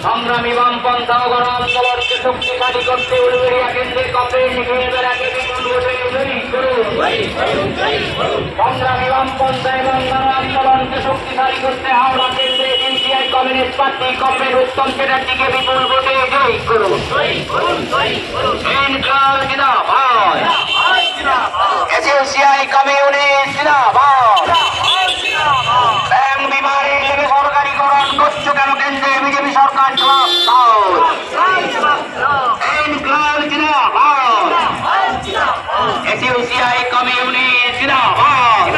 সংগ্রামী বামপন্থা ও গণ আন্দোলনকে শক্তিশালী করতে উলুবেড়িয়া কেন্দ্রে কংগ্রেস এবারে বিপুল ভোটে জয়ী করুন। সংগ্রামী বামপন্থা এবং গণ আন্দোলনকে শক্তিশালী করতে হাওড়া কেন্দ্রে সিপিআই কমিউনিস্ট পার্টি কমরেড উত্তম চ্যাটার্জিকে বিপুল ভোটে জয়ী করুন। ইনকলাব জিন্দাবাদ, এসইউসিআই কমিউনিস্ট জিন্দাবাদ। ব্যাংক বিমানে থেকে সরকারিকরণ করছো কেন কেন্দ্রে বিজেপি সরকার জবাব দাও। ইনকলাব জিন্দাবাদ, এসইউসিআই কমিউনিস্ট জিন্দাবাদ।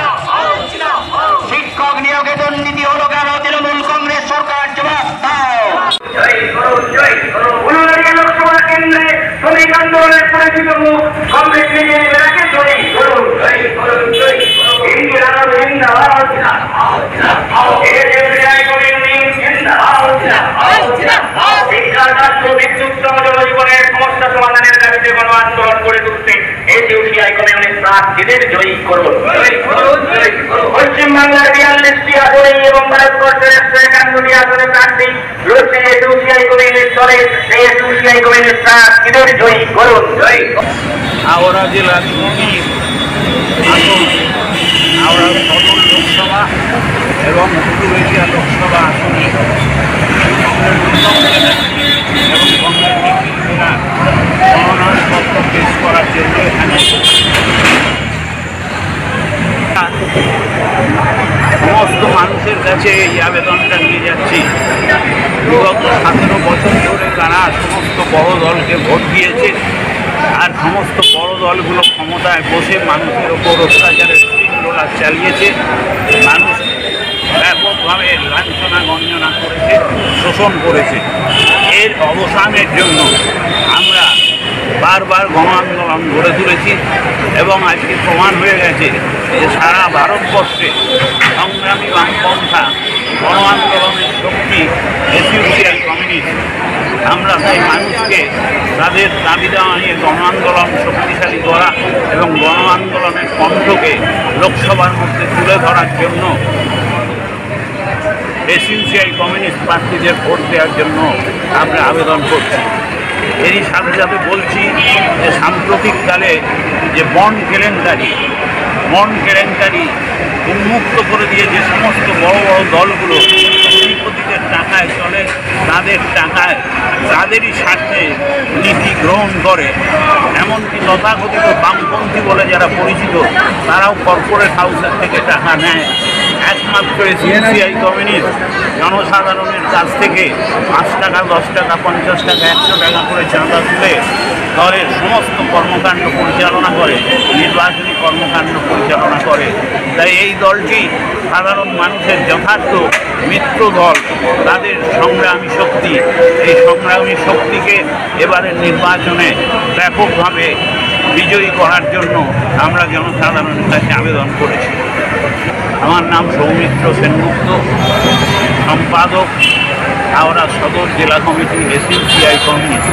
শিক্ষক নিয়োগে দুর্নীতি হলো কেন তৃণমূল কংগ্রেস সরকার জবাব দাও। উলুবেড়িয়া লোকসভা কেন্দ্রে শ্রমিক আন্দোলনের পরিচিত মুখ কংগ্রেস বিজেপিকে জয়ী করুন। ইন্দিরা জিন্দাবাদ, এসইউসিআই কমিউনিস্ট জিন্দাবাদ। শিক্ষা স্বাস্থ্য বিদ্যুৎ সহ জনজীবনের সমস্যা সমাধানের দাবিতে গণ আন্দোলন করে তুলতে এসইউসিআই কমিউনিস্ট প্রার্থীদের জয়ী করুন। পশ্চিমবাংলার 42টি আসনে এবং ভারতবর্ষের 151টি আসনে প্রার্থী রয়েছে এসইউসিআই কমিউনিস্ট দলের, এসইউসিআই কমিউনিস্ট প্রার্থীদের জয়ী করুন। হাওড়া জেলার হাওড়া সদর লোকসভা এবং উলুবেড়িয়া লোকসভা আসনে এবং কংগ্রেস নেতৃত্বরা মনোনয়নপত্র পেশ করার জন্য এখানে সমস্ত মানুষের কাছে এই আবেদনটা নিয়ে যাচ্ছি। বিগত 17 বছর ধরে তারা সমস্ত বড় দলকে ভোট দিয়েছে, আর সমস্ত বড় দলগুলো ক্ষমতায় বসে মানুষের ওপর অত্যাচারের শৃঙ্খলা চালিয়েছে, মানুষ ব্যাপকভাবে লাঞ্ছনা গঞ্জনা করেছে, শোষণ করেছে। এর অবসানের জন্য আমরা বারবার গণ আন্দোলন গড়ে তুলেছি এবং আজকে প্রমাণ হয়ে গেছে যে সারা ভারতবর্ষে সংগ্রামী বামপন্থা গণ আন্দোলনের শক্তি এসইউসিআই কমিউনিস্ট। আমরা তাই মানুষকে তাদের দাবি দেওয়া নিয়ে গণ আন্দোলন শক্তিশালী করা এবং গণ আন্দোলনের কণ্ঠকে লোকসভার মধ্যে তুলে ধরার জন্য এসইউসিআই কমিউনিস্ট প্রার্থীদের ভোট দেওয়ার জন্য আমরা আবেদন করছি। এরই সাথে সাথে বলছি যে সাম্প্রতিককালে যে বন্ড কেলেঙ্কারি উন্মুক্ত করে দিয়ে যে সমস্ত বড় বড় দলগুলো কোটিপতিদের টাকায় চলে, তাদের টাকায় তাদেরই স্বার্থে নীতি গ্রহণ করে, এমনকি তথাকথিত বামপন্থী বলে যারা পরিচিত তারাও কর্পোরেট হাউসের থেকে টাকা নেয়। একমাত্র এসইউসিআই কমিউনিস্ট জনসাধারণের কাছ থেকে 5 টাকা, 10 টাকা, 50 টাকা, 100 টাকা করে চাঁদা তুলে দলের সমস্ত কর্মকাণ্ড পরিচালনা করে, নির্বাচনী কর্মকাণ্ড পরিচালনা করে। তাই এই দলটি সাধারণ মানুষের যথার্থ মিত্র দল, তাদের সংগ্রামী শক্তি। এই সংগ্রামী শক্তিকে এবারের নির্বাচনে ব্যাপকভাবে বিজয়ী করার জন্য আমরা জনসাধারণের কাছে আবেদন করেছি। আমার নাম সৌমিত্র সেনগুপ্ত, সম্পাদক হাওড়া সদর জেলা কমিটি এসইউসিআই কমিউনিস্ট।